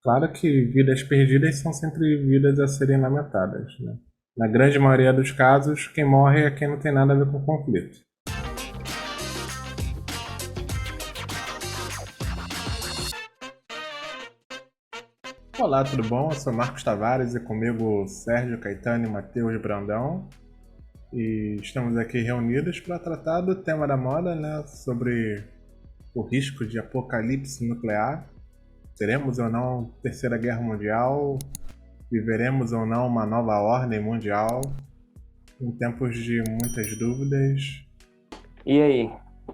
Claro que vidas perdidas são sempre vidas a serem lamentadas, né? Na grande maioria dos casos, quem morre é quem não tem nada a ver com o conflito. Olá, tudo bom? Eu sou Marcos Tavares e comigo Sérgio Caetano e Matheus Brandão. E estamos aqui reunidos para tratar do tema da moda, né? Sobre o risco de apocalipse nuclear. Teremos ou não Terceira Guerra Mundial? Viveremos ou não uma nova ordem mundial? Em tempos de muitas dúvidas. E aí?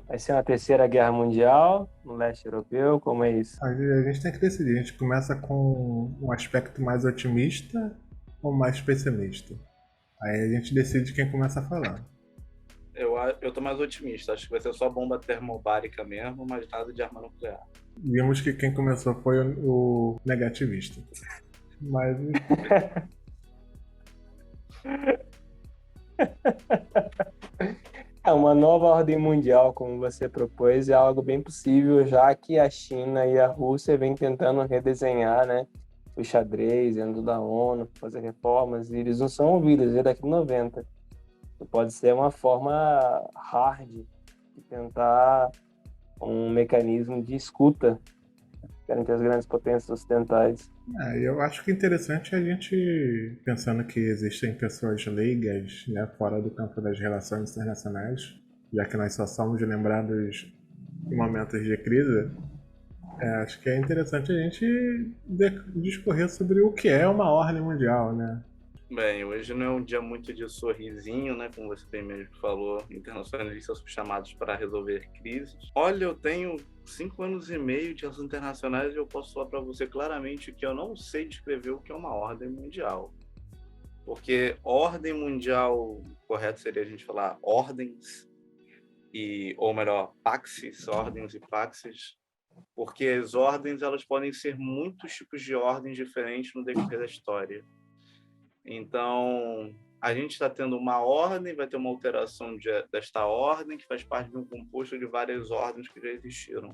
Vai ser uma terceira guerra mundial no leste europeu? Como é isso? A gente tem que decidir. A gente começa com um aspecto mais otimista ou mais pessimista. Aí a gente decide quem começa a falar. Eu tô mais otimista. Acho que vai ser só bomba termobárica mesmo, mas nada de arma nuclear. Vimos que quem começou foi o negativista. Mas É uma nova ordem mundial, como você propôs, é algo bem possível, já que a China e a Rússia vêm tentando redesenhar, né, o xadrez dentro da ONU, fazer reformas, e eles não são ouvidos desde a década de 90. Pode ser uma forma hard de tentar um mecanismo de escuta entre as grandes potências ocidentais. eu acho que é interessante a gente, pensando que existem pessoas leigas, né, fora do campo das relações internacionais, já que nós só somos lembrados em momentos de crise, acho que é interessante a gente discorrer sobre o que é uma ordem mundial, né? Bem, hoje não é um dia muito de sorrisinho, né? Como você bem mesmo falou, internacionalistas são chamados para resolver crises. Olha, eu tenho 5 anos e meio de relações internacionais e eu posso falar para você claramente que eu não sei descrever o que é uma ordem mundial. Porque ordem mundial, correto seria a gente falar ordens, ou melhor, paxes, ordens e paxes, porque as ordens elas podem ser muitos tipos de ordens diferentes no decorrer da história. Então, a gente está tendo uma ordem, vai ter uma alteração desta ordem, que faz parte de um composto de várias ordens que já existiram.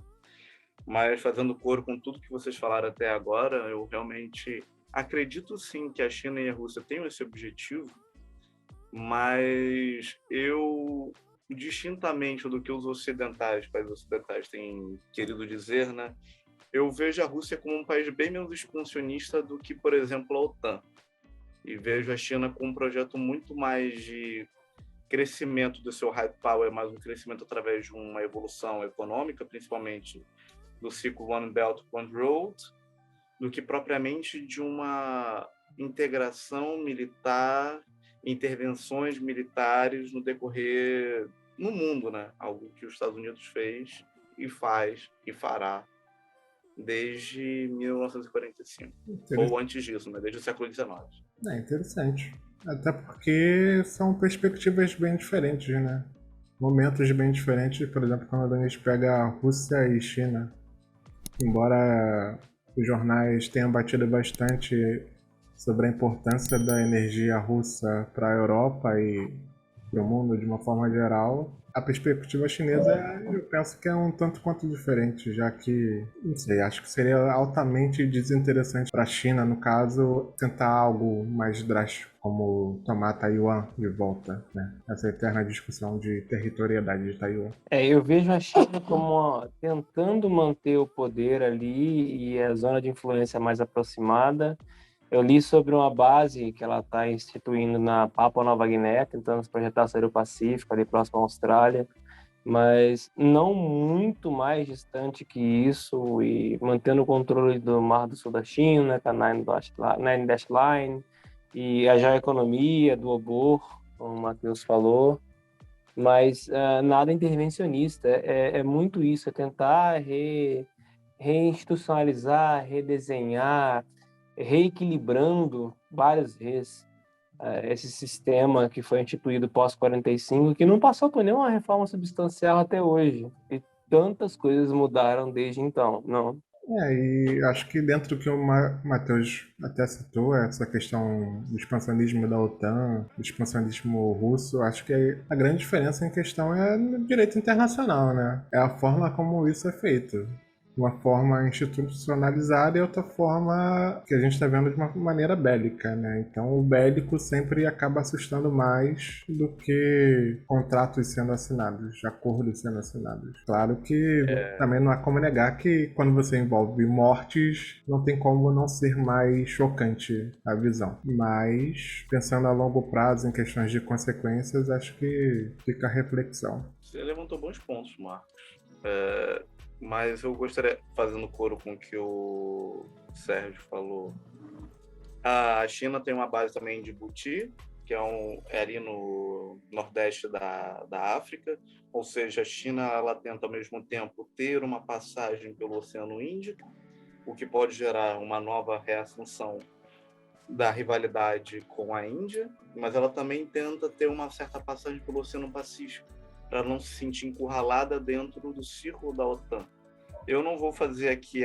Mas, fazendo coro com tudo que vocês falaram até agora, eu realmente acredito sim que a China e a Rússia tenham esse objetivo, mas eu, distintamente do que os países ocidentais têm querido dizer, né, eu vejo a Rússia como um país bem menos expansionista do que, por exemplo, a OTAN. E vejo a China com um projeto muito mais de crescimento do seu hard power, mais um crescimento através de uma evolução econômica, principalmente do ciclo One Belt, One Road, do que propriamente de uma integração militar, intervenções militares no decorrer no mundo, né? Algo que os Estados Unidos fez e faz e fará desde 1945, ou antes disso, né? Desde o século XIX. É interessante. Até porque são perspectivas bem diferentes, né? Momentos bem diferentes, por exemplo, quando a gente pega a Rússia e China. Embora os jornais tenham batido bastante sobre a importância da energia russa para a Europa e para o mundo de uma forma geral, a perspectiva chinesa eu penso que é um tanto quanto diferente, já que, não sei, acho que seria altamente desinteressante para a China, no caso, tentar algo mais drástico, como tomar Taiwan de volta, né? Essa eterna discussão de territorialidade de Taiwan. Eu vejo a China como tentando manter o poder ali e a zona de influência mais aproximada. Eu li sobre uma base que ela está instituindo na Papua Nova Guiné, tentando se projetar sair do Pacífico, ali próximo à Austrália, mas não muito mais distante que isso, e mantendo o controle do Mar do Sul da China, com a Nine Dash Line, e a geoeconomia do Obor, como o Matheus falou, mas nada intervencionista. É muito isso, é tentar reinstitucionalizar, redesenhar, reequilibrando várias vezes esse sistema que foi instituído pós-45, que não passou por nenhuma reforma substancial até hoje. E tantas coisas mudaram desde então, não? E acho que dentro do que o Matheus até citou, essa questão do expansionismo da OTAN, do expansionismo russo, acho que a grande diferença em questão é no direito internacional, né? É a forma como isso é feito. uma forma institucionalizada e outra forma que a gente está vendo de uma maneira bélica, né? Então o bélico sempre acaba assustando mais do que contratos sendo assinados, acordos sendo assinados. Claro que também não há como negar que quando você envolve mortes, não tem como não ser mais chocante a visão. Mas pensando a longo prazo em questões de consequências, acho que fica a reflexão. Você levantou bons pontos, Marcos. Mas eu gostaria, fazendo coro com o que o Sérgio falou, a China tem uma base também em Djibouti, que é ali no nordeste da África, ou seja, a China ela tenta ao mesmo tempo ter uma passagem pelo Oceano Índico, o que pode gerar uma nova reascensão da rivalidade com a Índia, mas ela também tenta ter uma certa passagem pelo Oceano Pacífico, para não se sentir encurralada dentro do círculo da OTAN. Eu não vou fazer aqui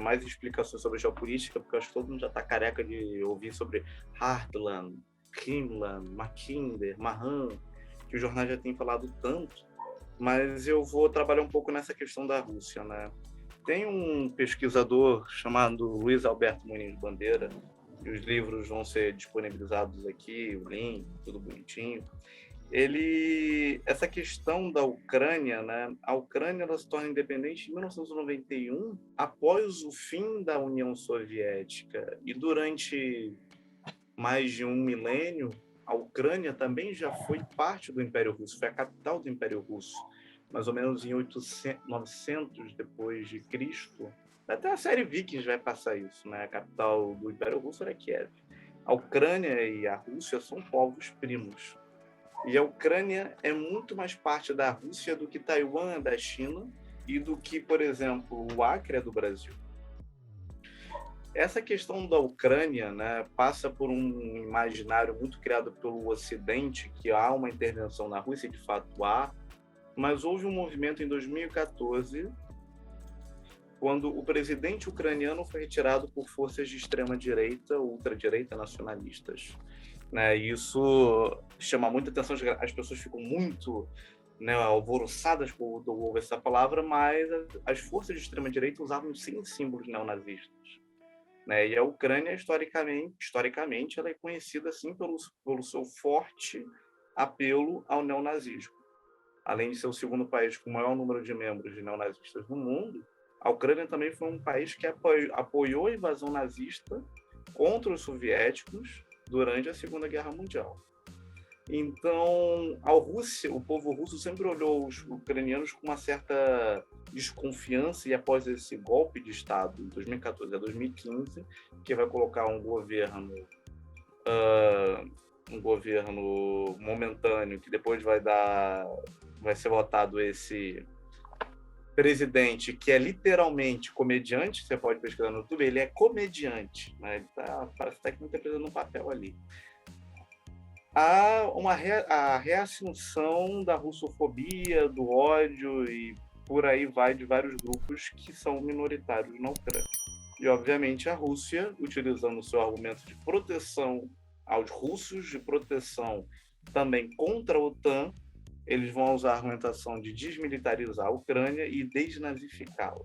mais explicações sobre geopolítica, porque eu acho que todo mundo já está careca de ouvir sobre Hartland, Himmler, Mackinder, Mahan, que os jornais já têm falado tanto, mas eu vou trabalhar um pouco nessa questão da Rússia, né? Tem um pesquisador chamado Luiz Alberto Muniz Bandeira, e os livros vão ser disponibilizados aqui, o link, tudo bonitinho. Essa questão da Ucrânia, né? A Ucrânia ela se torna independente em 1991, após o fim da União Soviética, e durante mais de um milênio, a Ucrânia também já foi parte do Império Russo, foi a capital do Império Russo, mais ou menos em 900 depois de Cristo. Até a série Vikings vai passar isso, né? A capital do Império Russo era Kiev. A Ucrânia e a Rússia são povos primos. E a Ucrânia é muito mais parte da Rússia do que Taiwan é da China e do que, por exemplo, o Acre é do Brasil. Essa questão da Ucrânia, né, passa por um imaginário muito criado pelo Ocidente, que há uma intervenção na Rússia, de fato há, mas houve um movimento em 2014, quando o presidente ucraniano foi retirado por forças de extrema-direita, ultradireita, nacionalistas. Né, isso chama muita atenção, as pessoas ficam muito, né, alvoroçadas por ouvir essa palavra, mas as forças de extrema-direita usavam sim símbolos neonazistas. Né, e a Ucrânia, historicamente, ela é conhecida assim pelo seu forte apelo ao neonazismo. Além de ser o segundo país com o maior número de membros de neonazistas no mundo, a Ucrânia também foi um país que apoiou a invasão nazista contra os soviéticos durante a Segunda Guerra Mundial. Então, o povo russo sempre olhou os ucranianos com uma certa desconfiança, e após esse golpe de Estado, em 2014 a 2015, que vai colocar um governo momentâneo, que depois vai ser votado esse presidente, que é literalmente comediante, você pode pesquisar no YouTube, ele é comediante, né? Parece até que não está fazendo um papel ali. Há a reascensão da russofobia, do ódio e por aí vai, de vários grupos que são minoritários na Ucrânia. E, obviamente, a Rússia, utilizando o seu argumento de proteção aos russos, de proteção também contra a OTAN, eles vão usar a argumentação de desmilitarizar a Ucrânia e desnazificá-la.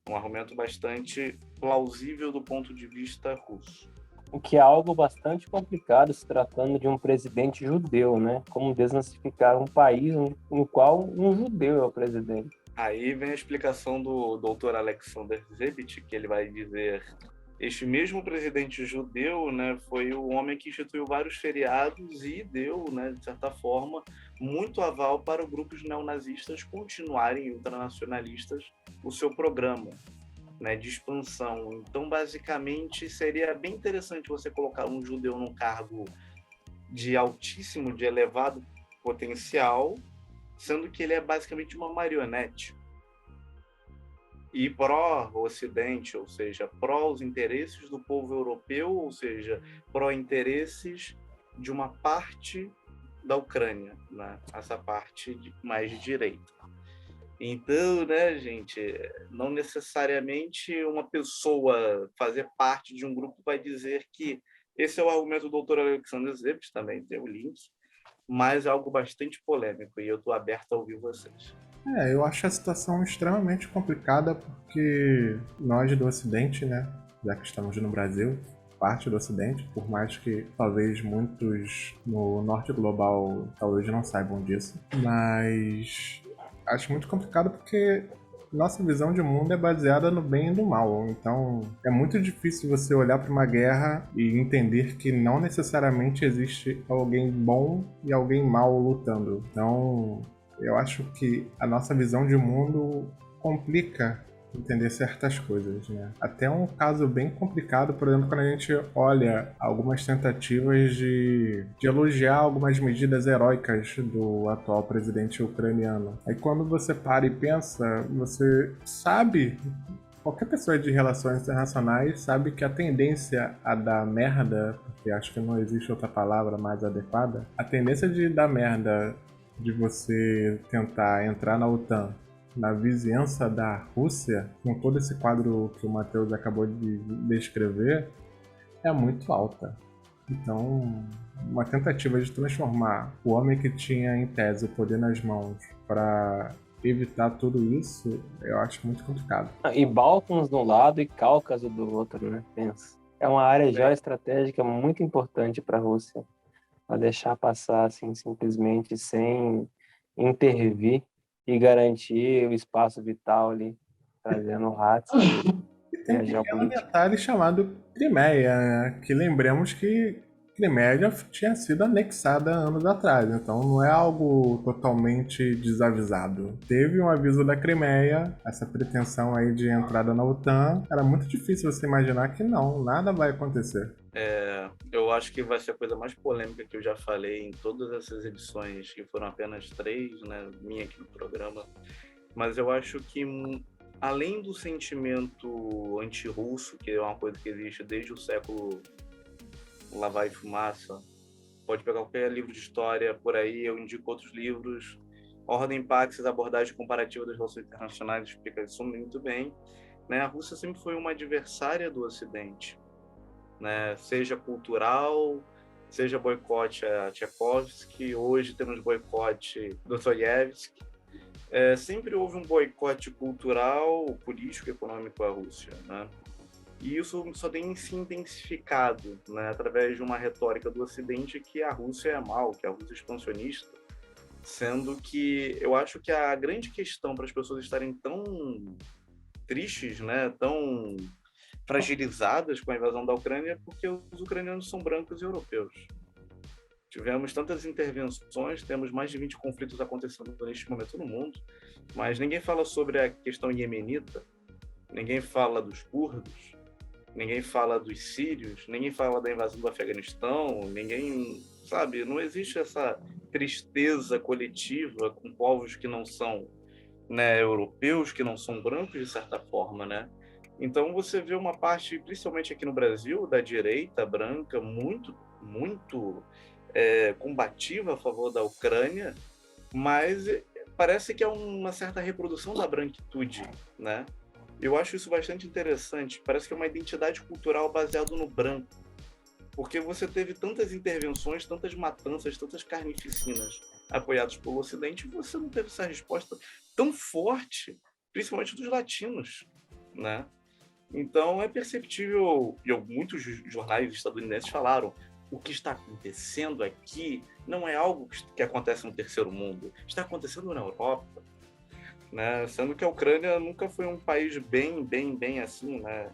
Um argumento bastante plausível do ponto de vista russo. O que é algo bastante complicado se tratando de um presidente judeu, né? Como desnazificar um país no qual um judeu é o presidente. Aí vem a explicação do Dr. Alexander Zebit, que ele vai dizer: este mesmo presidente judeu, né, foi o homem que instituiu vários feriados e deu, né, de certa forma, muito aval para grupos neonazistas continuarem ultranacionalistas o seu programa, né, de expansão. Então, basicamente, seria bem interessante você colocar um judeu num cargo de elevado potencial, sendo que ele é basicamente uma marionete. E pró-Ocidente, ou seja, pró os interesses do povo europeu, ou seja, pró-interesses de uma parte da Ucrânia, né? Essa parte mais de direita. Então, né, gente, não necessariamente uma pessoa fazer parte de um grupo vai dizer que esse é o argumento do Dr. Alexander Zebit, também tem o link, mas é algo bastante polêmico e eu estou aberto a ouvir vocês. Eu acho a situação extremamente complicada porque nós do Ocidente, né, já que estamos no Brasil, parte do Ocidente, por mais que talvez muitos no norte global talvez não saibam disso, mas acho muito complicado porque nossa visão de mundo é baseada no bem e no mal, então é muito difícil você olhar para uma guerra e entender que não necessariamente existe alguém bom e alguém mal lutando. Então eu acho que a nossa visão de mundo complica entender certas coisas, né? Até um caso bem complicado, por exemplo, quando a gente olha algumas tentativas de elogiar algumas medidas heróicas do atual presidente ucraniano. Aí quando você para e pensa, você sabe, qualquer pessoa de relações internacionais sabe que a tendência a dar merda, porque acho que não existe outra palavra mais adequada, a tendência de dar merda de você tentar entrar na OTAN na vizinhança da Rússia, com todo esse quadro que o Matheus acabou de descrever, é muito alta. Então, uma tentativa de transformar o homem que tinha, em tese, o poder nas mãos para evitar tudo isso, eu acho muito complicado. E Balcãs de um lado e Cáucaso do outro, né? Pensa. É uma área geoestratégica muito importante para a Rússia. A deixar passar assim simplesmente sem intervir e garantir o espaço vital ali, trazendo o Hats E e tem a um pequeno geopolítica. detalhe chamado Crimeia, né? Que lembremos que Crimeia já tinha sido anexada anos atrás, então não é algo totalmente desavisado. Teve um aviso da Crimeia, essa pretensão aí de entrada na OTAN, era muito difícil você imaginar que não, nada vai acontecer. Eu acho que vai ser a coisa mais polêmica que eu já falei em todas essas edições, que foram apenas 3, né, minha aqui no programa. Mas eu acho que, além do sentimento anti-russo, que é uma coisa que existe desde o século Lá Vai Fumaça, pode pegar qualquer livro de história por aí, eu indico outros livros. Ordem Pax, abordagem comparativa das relações internacionais, explica isso muito bem. Né? A Rússia sempre foi uma adversária do Ocidente, né? Seja cultural, seja boicote a Tchaikovsky, hoje temos boicote Dostoiévski. Sempre houve um boicote cultural, político e econômico à Rússia, né? E isso só tem se intensificado, né, através de uma retórica do Ocidente que a Rússia é mal, que a Rússia é expansionista, sendo que eu acho que a grande questão para as pessoas estarem tão tristes, né, tão fragilizadas com a invasão da Ucrânia é porque os ucranianos são brancos e europeus. Tivemos tantas intervenções, temos mais de 20 conflitos acontecendo neste momento no mundo, mas ninguém fala sobre a questão iemenita, ninguém fala dos curdos, ninguém fala dos sírios, ninguém fala da invasão do Afeganistão, ninguém, sabe, não existe essa tristeza coletiva com povos que não são, né, europeus, que não são brancos de certa forma, né? Então você vê uma parte, principalmente aqui no Brasil, da direita branca muito combativa a favor da Ucrânia, mas parece que é uma certa reprodução da branquitude, né? Eu acho isso bastante interessante. Parece que é uma identidade cultural baseada no branco. Porque você teve tantas intervenções, tantas matanças, tantas carnificinas apoiadas pelo Ocidente, e você não teve essa resposta tão forte, principalmente dos latinos, né? Então é perceptível, e muitos jornais estadunidenses falaram, o que está acontecendo aqui não é algo que acontece no terceiro mundo, está acontecendo na Europa, né? Sendo que a Ucrânia nunca foi um país bem assim, né?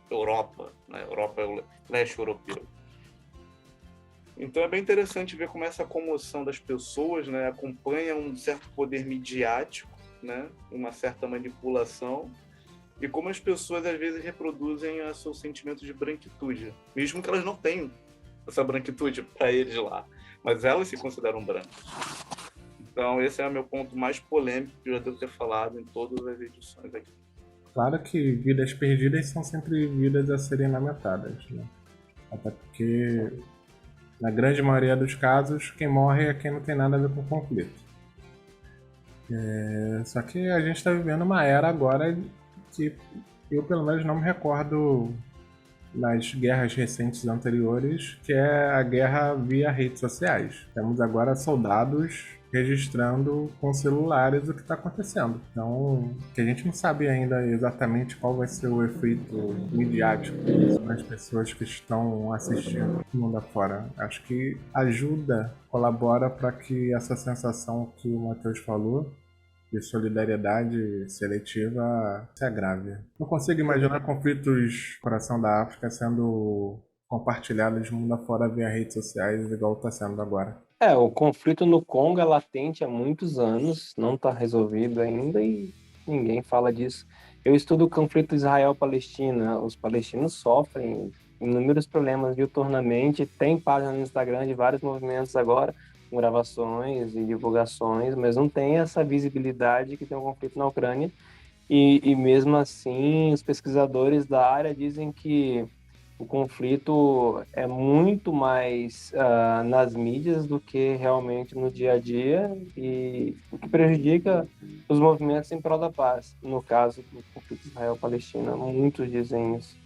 Europa, né? Europa é o leste europeu. Então é bem interessante ver como essa comoção das pessoas, né, acompanha um certo poder midiático, né, uma certa manipulação, e como as pessoas às vezes reproduzem o seu sentimento de branquitude, mesmo que elas não tenham essa branquitude para eles lá, mas elas se consideram brancas. Então esse é o meu ponto mais polêmico que eu já devo ter falado em todas as edições aqui. Claro que vidas perdidas são sempre vidas a serem lamentadas, né? Até porque, na grande maioria dos casos, quem morre é quem não tem nada a ver com o conflito. Só que a gente está vivendo uma era agora que eu, pelo menos, não me recordo nas guerras recentes anteriores, que é a guerra via redes sociais. Temos agora soldados registrando com celulares o que está acontecendo. Então, que a gente não sabe ainda exatamente qual vai ser o efeito midiático disso nas pessoas que estão assistindo o mundo afora. Acho que ajuda, colabora para que essa sensação que o Matheus falou de solidariedade seletiva se agrave. Não consigo imaginar conflitos no coração da África sendo compartilhados mundo afora via redes sociais, igual está sendo agora. O conflito no Congo é latente há muitos anos, não está resolvido ainda e ninguém fala disso. Eu estudo o conflito Israel-Palestina. Os palestinos sofrem inúmeros problemas diuturnamente. Tem página no Instagram de vários movimentos agora, com gravações e divulgações, mas não tem essa visibilidade que tem um conflito na Ucrânia. E mesmo assim, os pesquisadores da área dizem que o conflito é muito mais nas mídias do que realmente no dia a dia, e o que prejudica os movimentos em prol da paz. No caso do conflito Israel-Palestina, muitos dizem isso.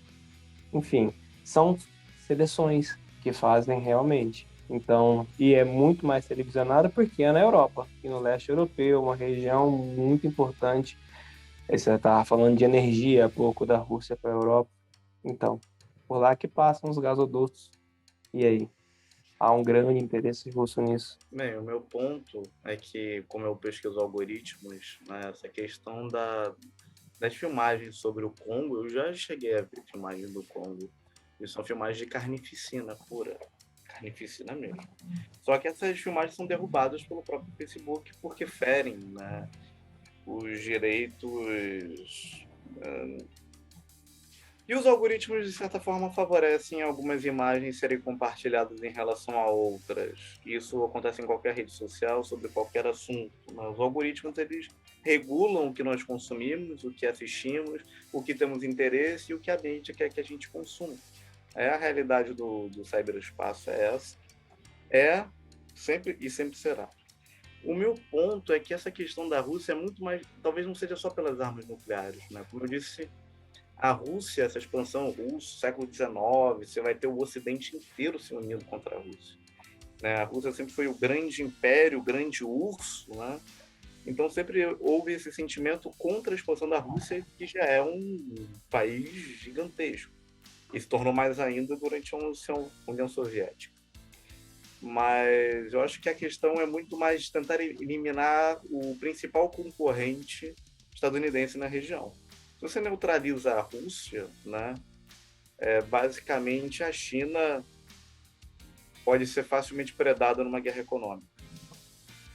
Enfim, são seleções que fazem realmente. Então, e é muito mais televisionado porque é na Europa e no leste europeu, uma região muito importante. Aí você estava falando de energia há pouco, da Rússia para a Europa. Então, por lá que passam os gasodutos. E aí? Há um grande interesse russo nisso. Bem, o meu ponto é que, como eu pesquiso algoritmos, né, essa questão das filmagens sobre o Congo, eu já cheguei a ver filmagens do Congo. E são filmagens de carnificina pura. Carnificina mesmo. Só que essas filmagens são derrubadas pelo próprio Facebook porque ferem, né, os direitos. E os algoritmos, de certa forma, favorecem algumas imagens serem compartilhadas em relação a outras. Isso acontece em qualquer rede social, sobre qualquer assunto. Os algoritmos, eles regulam o que nós consumimos, o que assistimos, o que temos interesse e o que a mente quer que a gente consuma. A realidade do ciberespaço é essa. É sempre e sempre será. O meu ponto é que essa questão da Rússia é muito mais... Talvez não seja só pelas armas nucleares, né? Como eu disse, a Rússia, essa expansão russa, século XIX, você vai ter o Ocidente inteiro se unindo contra a Rússia. Né? A Rússia sempre foi o grande império, o grande urso, né? Então sempre houve esse sentimento contra a expansão da Rússia, que já é um país gigantesco. E se tornou mais ainda durante a União Soviética. Mas eu acho que a questão é muito mais tentar eliminar o principal concorrente estadunidense na região. Se você neutraliza a Rússia, né, basicamente a China pode ser facilmente predada numa guerra econômica.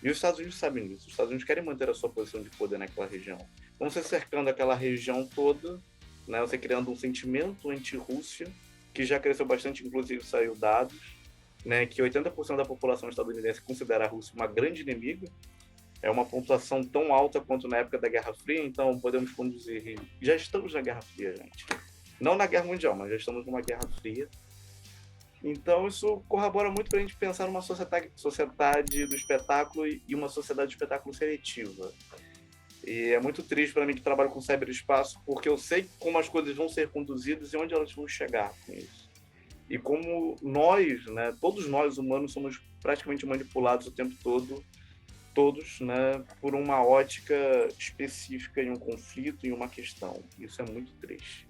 E os Estados Unidos sabem disso. Os Estados Unidos querem manter a sua posição de poder naquela região. Então, você cercando aquela região toda, né, você criando um sentimento anti-Rússia, que já cresceu bastante, inclusive saiu dados, né, que 80% da população estadunidense considera a Rússia uma grande inimiga. É uma pontuação tão alta quanto na época da Guerra Fria, então podemos conduzir... Já estamos na Guerra Fria, gente. Não na Guerra Mundial, mas já estamos numa Guerra Fria. Então isso corrobora muito para a gente pensar numa sociedade do espetáculo e uma sociedade do espetáculo seletiva. E é muito triste para mim que trabalho com ciberespaço, porque eu sei como as coisas vão ser conduzidas e onde elas vão chegar com isso. E como nós, né, todos nós humanos, somos praticamente manipulados o tempo todo, todos, né, por uma ótica específica em um conflito, em uma questão. Isso é muito triste.